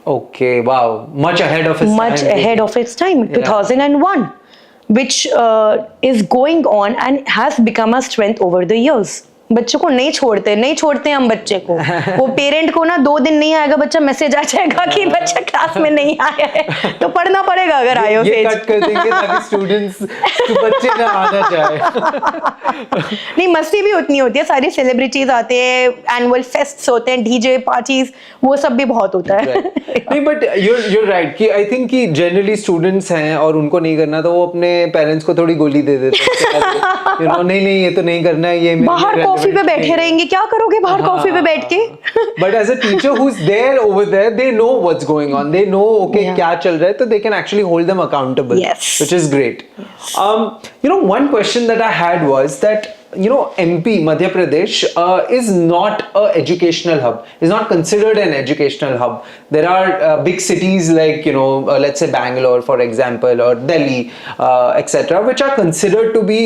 Okay, wow, much ahead of its much time. ahead of its time, Yeah. 2001, which is going on and has become a strength over the years. बच्चों को नहीं छोड़ते हम बच्चे को. वो parent को ना 2 दिन नहीं आएगा बच्चा, मैसेज आ जाएगा कि बच्चा क्लास में नहीं आया है, तो पढ़ना पड़ेगा अगर आए हो. ये कट कर देंगे ताकि स्टूडेंट्स बच्चे ना आना चाहे. नहीं, मस्ती भी उतनी होती है, सारी सेलिब्रिटीज आते हैं, एनुअल फेस्ट्स होते हैं, डीजे पार्टीज, वो सब भी बहुत होता है. नहीं, बट you're right कि आई थिंक कि जनरली स्टूडेंट्स हैं और उनको नहीं करना तो वो अपने पेरेंट्स को थोड़ी गोली दे देते हैं. नहीं ये तो नहीं करना है, ये बाहर कॉफी पे बैठे रहेंगे, क्या करोगे बाहर कॉफी पे बैठ के. But as a teacher who's there over there, they know what's going on. They know, okay, Yeah. क्या चल रहा है, तो they can actually hold them accountable. Yes. Which is great. One question that I had was that, MP, Madhya Pradesh, is not a educational hub, is not considered an educational hub. There are big cities like, let's say Bangalore, for example, or Delhi, etc., which are considered to be,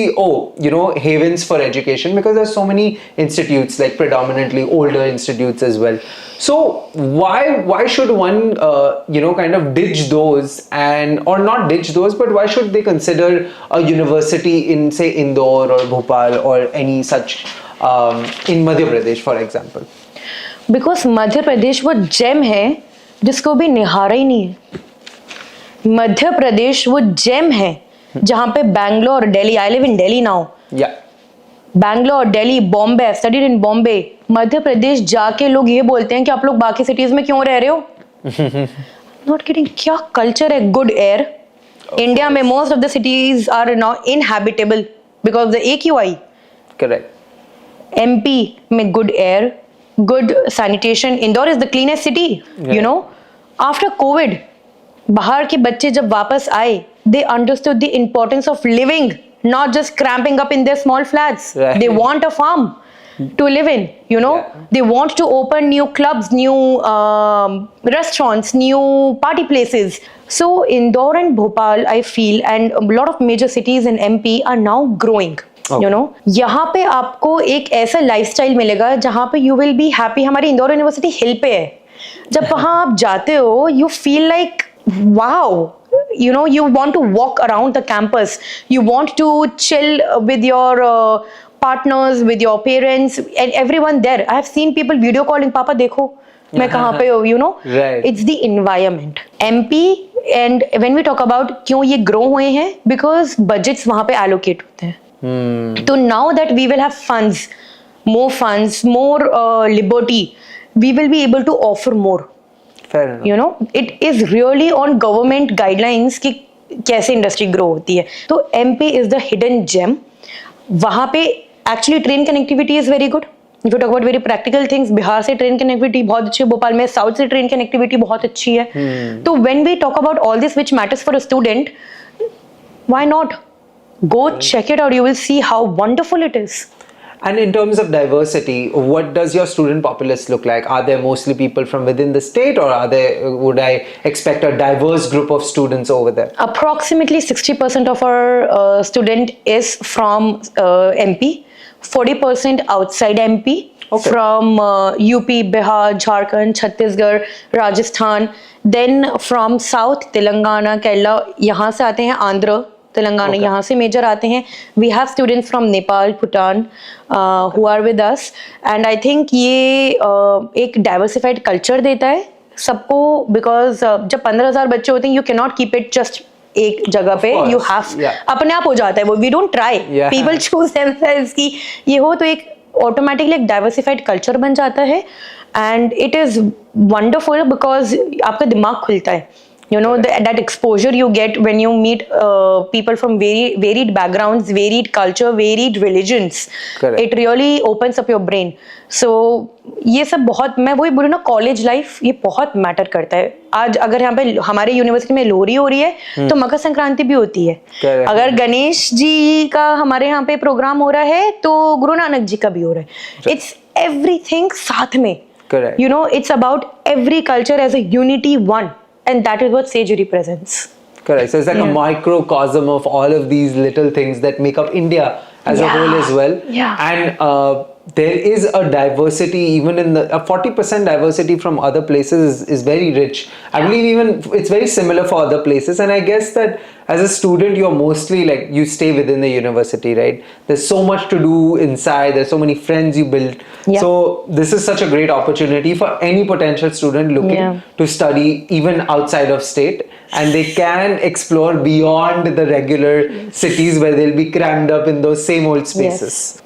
havens for education because there's so many institutes, like predominantly older institutes as well. So why should one, kind of ditch those or not ditch those, but why should they consider a university in, say, Indore or Bhopal or any such in Madhya Pradesh, for example? Because Madhya Pradesh वो gem है जिसको भी निहारा ही नहीं है. मध्य प्रदेश वो gem है जहां पे Bangalore, Delhi, I live in Delhi now, Yeah. Bangalore, Delhi, Bombay, studied in Bombay. Madhya Pradesh जाके लोग ये बोलते हैं कि आप लोग बाकी सिटीज में क्यों रह रहे हो. नॉट किडिंग, क्या कल्चर है. Good air. इंडिया में most of the cities are now inhabitable because the AQI. Correct. MP में good air, good sanitation. Indore is the cleanest city. After COVID, बाहर के बच्चे जब वापस आए, they understood the importance of living, not just cramping up in their small flats. Right. They want a farm to live in. They want to open new clubs, new restaurants, new party places. So Indore and Bhopal, I feel, and a lot of major cities in MP are now growing. यहाँ पे आपको एक ऐसा lifestyle मिलेगा जहाँ पे you will be happy. हमारी Indore university हिल पे है. जब वहाँ आप जाते हो, you feel like wow. You want to walk around the campus. You want to chill with your partners, with your parents, and everyone there. I have seen people video calling, "Papa, देखो मैं कहाँ पे हूँ." Right. It's the environment. MP, and when we talk about क्यों ये grow हुए हैं, because budgets वहाँ पे allocate होते हैं. So now that we will have funds, more liberty, we will be able to offer more. Fair enough. It is really on government guidelines कि कैसे इंडस्ट्री ग्रो होती है. तो MP is the hidden gem. वहाँ पे actually train connectivity is very good. If you talk about very practical things, Bihar से train connectivity बहुत अच्छी है, भोपाल में साउथ से ट्रेन कनेक्टिविटी बहुत अच्छी है. तो when we talk about all this which matters for a student, why not? Go check it out. You will see how wonderful it is. And in terms of diversity, what does your student populace look like? Are there mostly people from within the state, or would I expect a diverse group of students over there? Approximately 60% of our student is from MP, 40% outside MP, Okay. from UP, Bihar, Jharkhand, Chhattisgarh, Rajasthan. Then from South, Telangana, Kerala, यहाँ से आते हैं, Andhra, Telangana, Okay. यहाँ से major आते हैं. We have students from Nepal, Bhutan who are with us, and I think ये एक diversified culture देता है सबको, because जब 15,000 बच्चे होते हैं, you cannot keep it just एक जगह पे. course, You have yeah. अपने आप हो जाता है वो. We don't try. Yeah. People choose themselves कि ये हो, तो एक ऑटोमेटिकली एक डाइवर्सिफाइड कल्चर बन जाता है. And it is wonderful because आपका दिमाग खुलता है. That exposure you get when you meet people from varied backgrounds, varied culture, varied religions. Correct. It really opens up your brain. So ये सब बहुत, मैं वही बोलूँ ना, कॉलेज लाइफ ये बहुत मैटर करता है. आज अगर यहाँ पे हमारे यूनिवर्सिटी में लोहरी हो रही है तो मकर संक्रांति भी होती है. Correct. अगर गणेश जी का हमारे यहाँ पे प्रोग्राम हो रहा है तो गुरु नानक जी का भी हो रहा है. इट्स एवरीथिंग साथ में. Correct. It's about every culture as a unity one. And that is what Sage represents. Correct. So it's like a microcosm of all of these little things that make up India as a whole as well. Yeah. And there is a diversity even in the 40% diversity from other places is very rich. I believe even it's very similar for other places, and I guess that as a student you're mostly like you stay within the university, right? There's so much to do inside, there's so many friends you build. Yeah. So this is such a great opportunity for any potential student looking to study even outside of state, and they can explore beyond the regular cities where they'll be crammed up in those same old spaces.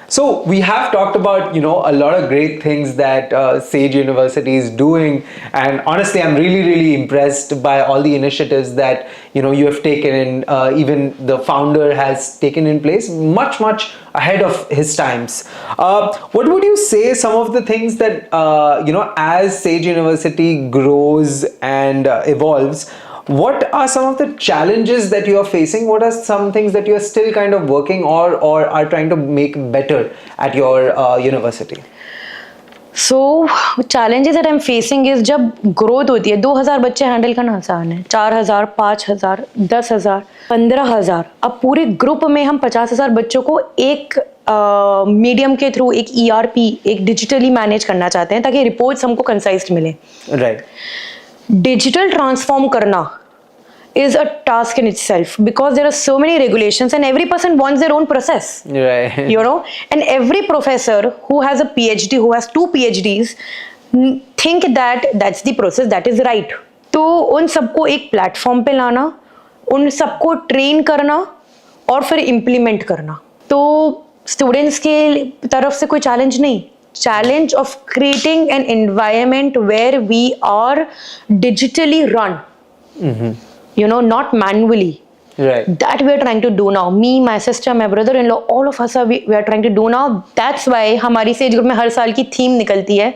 So we have talked about, you know, a lot of great things that Sage University is doing, and honestly I'm really impressed by all the initiatives that, you know, you have taken in. Even the founder has taken in place much ahead of his times. What would you say some of the things that you know, as Sage University grows and evolves, what are some of the challenges that you are facing? What are some things that you are still kind of working or are trying to make better at your university? So challenges that I'm facing is जब growth होती है 2000 बच्चे handle करना आसान है, 4000, 5000, 10000, 15000, अब पूरे group में हम 50000 बच्चों को एक मीडियम के थ्रू, एक ERP, एक डिजिटली मैनेज करना चाहते हैं ताकि रिपोर्ट्स हमको कंसाइज्ड मिले. Right. Digital transform करना is a task in itself because there are so many regulations and every person wants their own process. Right. You know, and every professor who has a PhD, who has 2 PhDs, think that that's the process that is right. तो उन सबको एक platform पे लाना, उन सबको train करना और फिर इम्प्लीमेंट करना. तो स्टूडेंट्स के तरफ से कोई चैलेंज नहीं. Challenge of creating an environment where we are digitally run, you know, not manually. Right. That we are trying to do now. Me, my sister, my brother-in-law, all of us we are trying to do now. That's why हमारी says group में हर साल की theme निकलती है.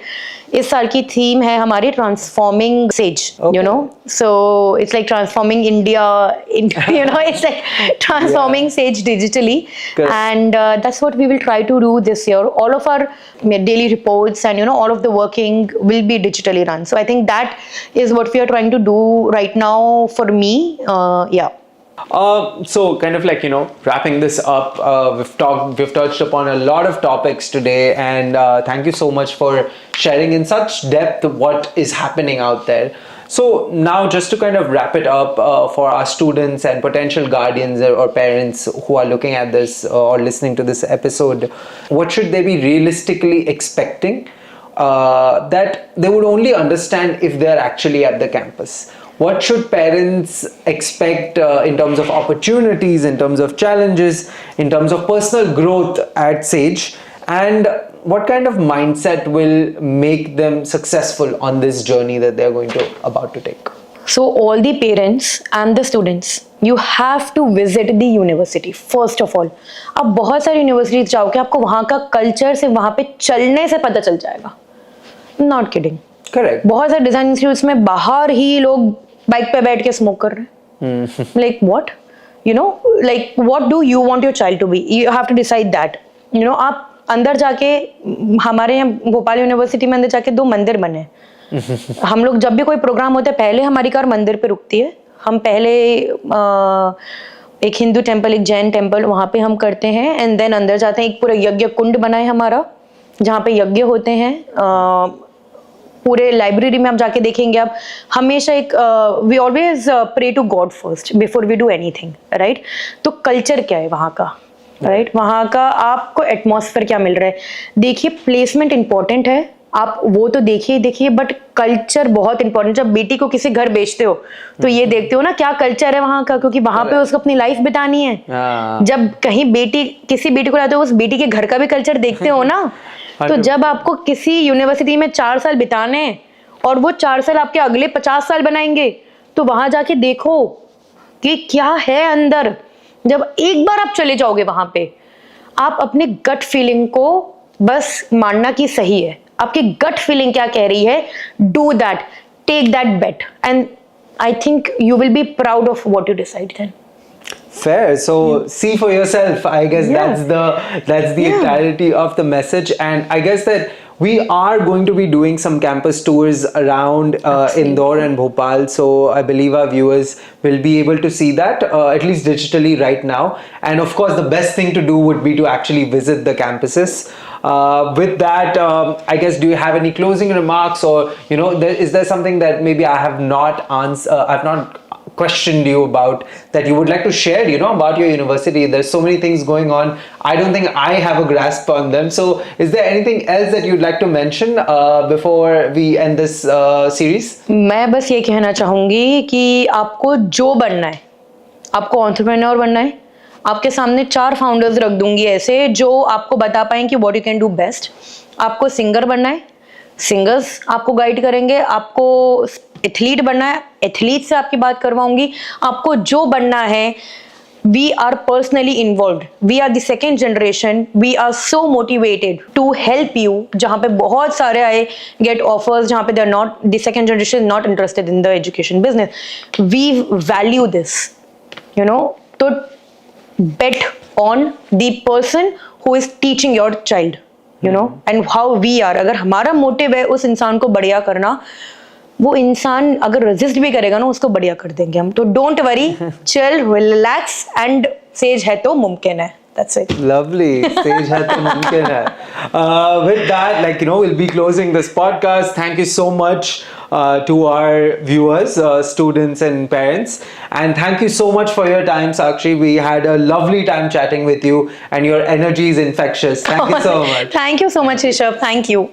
इस साल की theme है हमारी transforming says. You know, so it's like transforming India. You know, it's like transforming Sage digitally. Correct. And that's what we will try to do this year. All of our daily reports and, you know, all of the working will be digitally run. So I think that is what we are trying to do right now for me. Yeah. So kind of like, you know, wrapping this up, we've touched upon a lot of topics today, and thank you so much for sharing in such depth what is happening out there. So now just to kind of wrap it up, for our students and potential guardians or parents who are looking at this or listening to this episode, what should they be realistically expecting that they would only understand if they're actually at the campus? What should parents expect in terms of opportunities, in terms of challenges, in terms of personal growth at Sage, and what kind of mindset will make them successful on this journey that they're about to take? So all the parents and the students, you have to visit the university first of all. आप बहुत सारी university जाओगे, आपको वहाँ का culture से वहाँ पे चलने से पता चल जाएगा. Not kidding. Correct. बहुत सारे डिजाइन इंस्टीट्यूट्स में बाहर ही लोग बाइक पे बैठ के स्मोक कर रहे हैं. Like what? You know, like what do you want your child to be? You have to decide that. You know, आप अंदर जाके, हमारे यहाँ भोपाल यूनिवर्सिटी में अंदर जाके 2 मंदिर बने. हम लोग जब भी कोई प्रोग्राम होता है पहले हमारी कार मंदिर पे रुकती है. हम पहले एक हिंदू टेम्पल, एक जैन टेम्पल, वहाँ पे हम करते हैं, एंड देन अंदर जाते हैं. एक पूरा यज्ञ कुंड बना है हमारा जहाँ पे यज्ञ होते हैं. पूरे लाइब्रेरी में आप जाके देखेंगे, आप हमेशा एक we always pray to God first before we do anything, right? तो कल्चर क्या है वहाँ का, राइट? वहाँ का आपको एटमॉस्फेयर क्या मिल रहा है. देखिए, प्लेसमेंट इंपॉर्टेंट है, आप वो तो देखिए, बट कल्चर बहुत इंपॉर्टेंट. जब बेटी को किसी घर बेचते हो तो ये देखते हो ना क्या कल्चर है वहाँ का, क्योंकि वहाँ पे उसको अपनी लाइफ बितानी है. जब कहीं किसी बेटी को लाते हो, उस बेटी के घर का भी कल्चर देखते हो ना. तो जब आपको किसी यूनिवर्सिटी में 4 साल बिताने हैं और वो 4 साल आपके अगले 50 साल बनाएंगे, तो वहां जाके देखो कि क्या है अंदर. जब एक बार आप चले जाओगे वहां पे, आप अपने गट फीलिंग को बस मानना कि सही है. आपकी गट फीलिंग क्या कह रही है, do that, take that bet, and I think you will be proud of what you decide then. Fair. So see for yourself. I guess Yeah. that's the Yeah. entirety of the message, and I guess that we are going to be doing some campus tours around Indore and Bhopal. So I believe our viewers will be able to see that at least digitally right now. And of course, the best thing to do would be to actually visit the campuses. With that, I guess, do you have any closing remarks, or is there something that maybe I have not I've not questioned you about that you would like to share about your university? There's so many things going on. I don't think I have a grasp on them. So is there anything else that you'd like to mention before we end this series? मैं बस ये कहना चाहूँगी कि आपको जो बनना है, आपको एंटरप्रेन्योर बनना है, आपके सामने 4 फाउंडर्स रख दूंगी ऐसे जो आपको बता पाएं कि what you can do best. आपको सिंगर बनना है, सिंगर्स आपको गाइड करेंगे। आपको एथलीट बनना है, एथलीट से आपकी बात करवाऊंगी। आपको जो बनना है, we are personally involved. We are the second generation. We are so motivated to help you. जहाँ पे बहुत सारे आए get offers, जहाँ पे they're not, the second generation is not interested in the education business. We value this, तो bet on the person who is teaching your child, and how we are. अगर हमारा मोटिव है उस इंसान को बढ़िया करना, वो इंसान अगर रेजिस्ट भी करेगा ना, उसको बढ़िया कर देंगे हम। तो don't worry, chill, relax, and says है तो मुमकिन है। That's it. Lovely. Stage hai to mumkin hai. With that, we'll be closing this podcast. Thank you so much to our viewers, students and parents. And thank you so much for your time, Sakshi. We had a lovely time chatting with you, and your energy is infectious. Thank you so much. Thank you so much, Rishabh. Thank you.